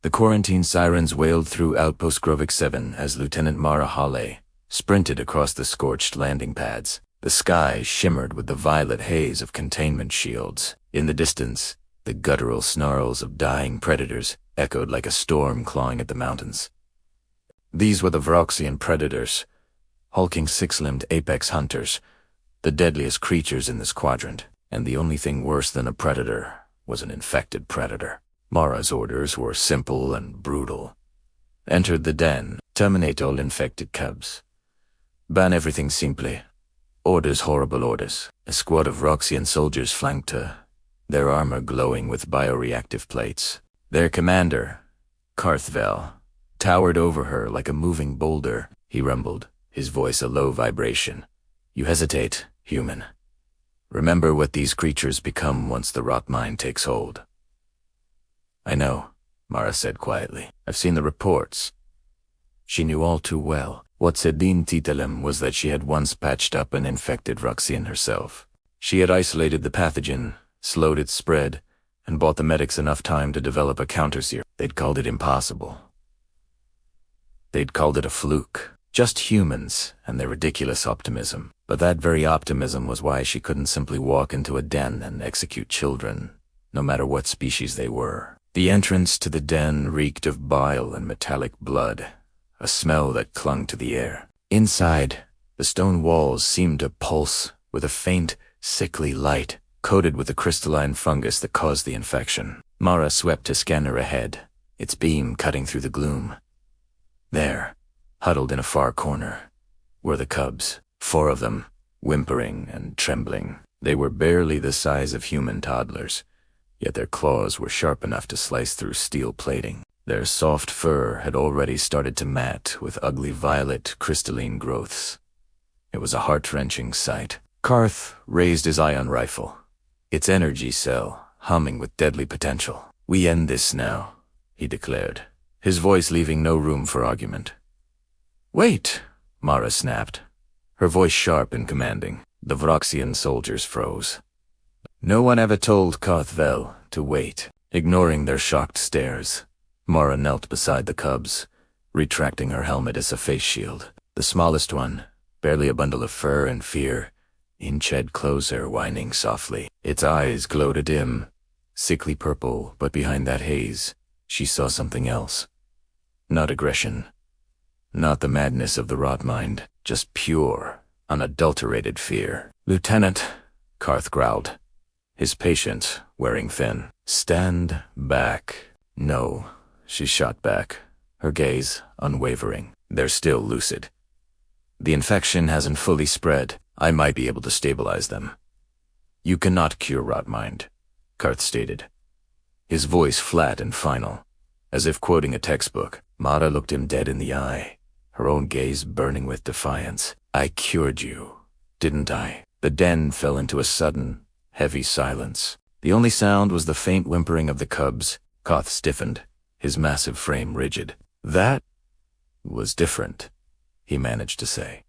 The quarantine sirens wailed through Outpost Grovik 7 as Lieutenant Mara Hale sprinted across the scorched landing pads. The sky shimmered with the violet haze of containment shields. In the distance, the guttural snarls of dying predators echoed like a storm clawing at the mountains. These were the Vroxian predators, hulking six-limbed apex hunters, the deadliest creatures in this quadrant, and the only thing worse than a predator was an infected predator. Mara's orders were simple and brutal. Enter the den, terminate all infected cubs. Ban everything simple. Orders, horrible orders. A squad of Vroxian soldiers flanked her, their armor glowing with bioreactive plates. Their commander, Karthvel, towered over her like a moving boulder. He rumbled, his voice a low vibration. You hesitate, human. Remember what these creatures become once the rot mind takes hold. I know, Mara said quietly. I've seen the reports. She knew all too well. What Sedin Titelem was that she had once patched up an infected Vroxian herself. She had isolated the pathogen, slowed its spread, and bought the medics enough time to develop a counter-serum. They'd called it impossible. They'd called it a fluke. Just humans and their ridiculous optimism. But that very optimism was why she couldn't simply walk into a den and execute children, no matter what species they were. The entrance to the den reeked of bile and metallic blood, a smell that clung to the air. Inside, the stone walls seemed to pulse with a faint, sickly light, coated with the crystalline fungus that caused the infection. Mara swept a scanner ahead, its beam cutting through the gloom. There, huddled in a far corner, were the cubs, 4 of them, whimpering and trembling. They were barely the size of human toddlers, yet their claws were sharp enough to slice through steel plating. Their soft fur had already started to mat with ugly violet crystalline growths. It was a heart-wrenching sight. Karth raised his ion rifle, its energy cell humming with deadly potential. We end this now, he declared, his voice leaving no room for argument. Wait, Mara snapped, her voice sharp and commanding. The Vroxian soldiers froze. No one ever told Karthvel to wait. Ignoring their shocked stares, Mara knelt beside the cubs, retracting her helmet as a face shield. The smallest one, barely a bundle of fur and fear, inched closer, whining softly. Its eyes glowed a dim, sickly purple, but behind that haze, she saw something else. Not aggression. Not the madness of the rot mind, just pure, unadulterated fear. Lieutenant, Karth growled, his patience wearing thin. Stand back. No, she shot back, her gaze unwavering. They're still lucid. The infection hasn't fully spread. I might be able to stabilize them. You cannot cure rot mind, Karth stated, his voice flat and final, as if quoting a textbook. Mara looked him dead in the eye, her own gaze burning with defiance. I cured you, didn't I? The den fell into a sudden, heavy silence. The only sound was the faint whimpering of the cubs. Karth stiffened, his massive frame rigid. That was different, he managed to say,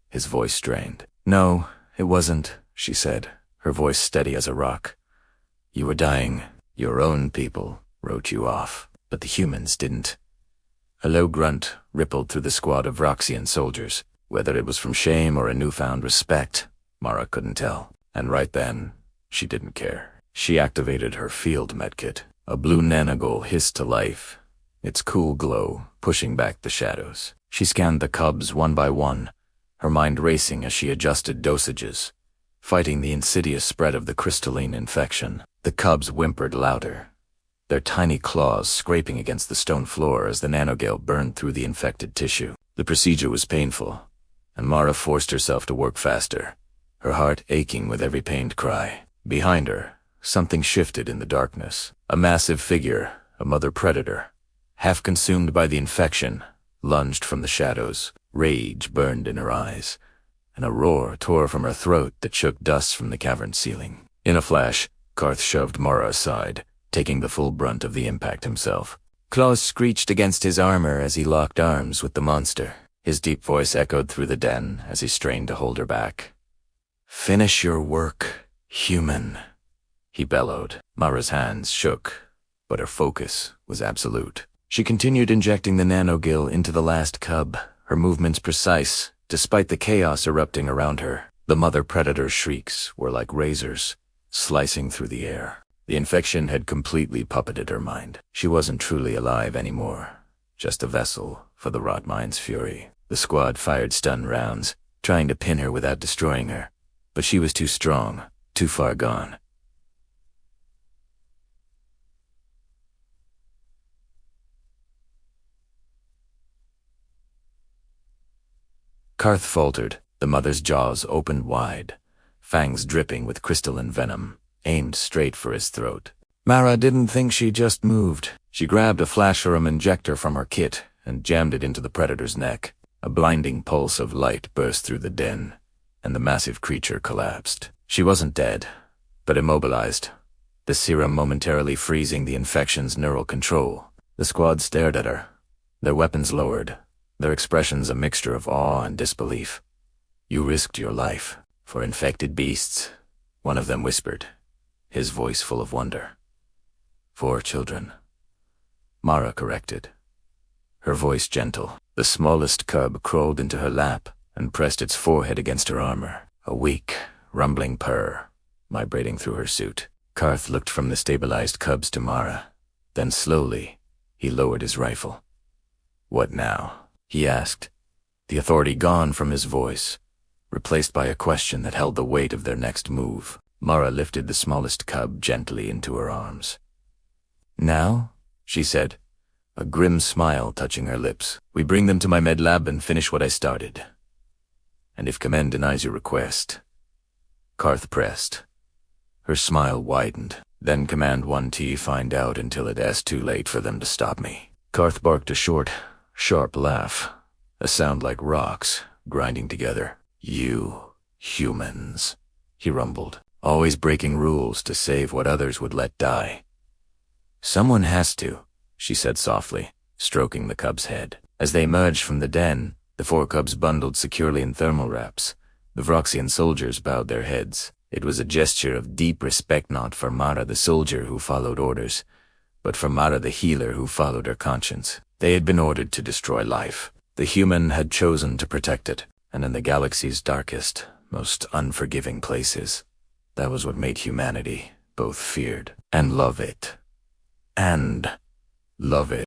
his voice strained. No, it wasn't, she said, her voice steady as a rock. You were dying. Your own people wrote you off, but the humans didn't. A low grunt rippled through the squad of Vroxian soldiers. Whether it was from shame or a newfound respect, Mara couldn't tell. And right then, she didn't care. She activated her field medkit. A blue nanogol hissed to life, its cool glow pushing back the shadows. She scanned the cubs one by one, her mind racing as she adjusted dosages, fighting the insidious spread of the crystalline infection. The cubs whimpered louder, their tiny claws scraping against the stone floor as the nanogale burned through the infected tissue. The procedure was painful, and Mara forced herself to work faster, her heart aching with every pained cry. Behind her, something shifted in the darkness. A massive figure, a mother predator, half consumed by the infection, lunged from the shadows. Rage burned in her eyes, and a roar tore from her throat that shook dust from the cavern ceiling. In a flash, Karth shoved Mara aside, taking the full brunt of the impact himself. Claws screeched against his armor as he locked arms with the monster. His deep voice echoed through the den as he strained to hold her back. Finish your work, human, he bellowed. Mara's hands shook, but her focus was absolute. She continued injecting the nanogill into the last cub, her movements precise, despite the chaos erupting around her. The mother predator's shrieks were like razors, slicing through the air. The infection had completely puppeted her mind. She wasn't truly alive anymore, just a vessel for the Rotmind's fury. The squad fired stun rounds, trying to pin her without destroying her, but she was too strong, too far gone. Karth faltered, the mother's jaws opened wide, fangs dripping with crystalline venom, aimed straight for his throat. Mara didn't think she just moved. She grabbed a flasherum injector from her kit and jammed it into the predator's neck. A blinding pulse of light burst through the den, and the massive creature collapsed. She wasn't dead, but immobilized, the serum momentarily freezing the infection's neural control. The squad stared at her, their weapons lowered, their expressions a mixture of awe and disbelief. "You risked your life for infected beasts," one of them whispered, his voice full of wonder. "4 children," Mara corrected, her voice gentle. The smallest cub crawled into her lap and pressed its forehead against her armor, a weak, rumbling purr vibrating through her suit. Karth looked from the stabilized cubs to Mara. Then slowly, he lowered his rifle. "What now?" he asked, the authority gone from his voice, replaced by a question that held the weight of their next move. Mara lifted the smallest cub gently into her arms. "Now?" she said, a grim smile touching her lips. "We bring them to my med lab and finish what I started. And if Command denies your request..." Karth pressed. Her smile widened. "Then Command 1T find out until it's too late for them to stop me." Karth barked a short, sharp laugh, a sound like rocks grinding together. "You humans," he rumbled, "always breaking rules to save what others would let die." "Someone has to," she said softly, stroking the cub's head. As they emerged from the den, the 4 cubs bundled securely in thermal wraps. The Vroxian soldiers bowed their heads. It was a gesture of deep respect, not for Mara the soldier who followed orders, but for Mara the healer who followed her conscience. They had been ordered to destroy life. The human had chosen to protect it, and in the galaxy's darkest, most unforgiving places, that was what made humanity both feared and love it.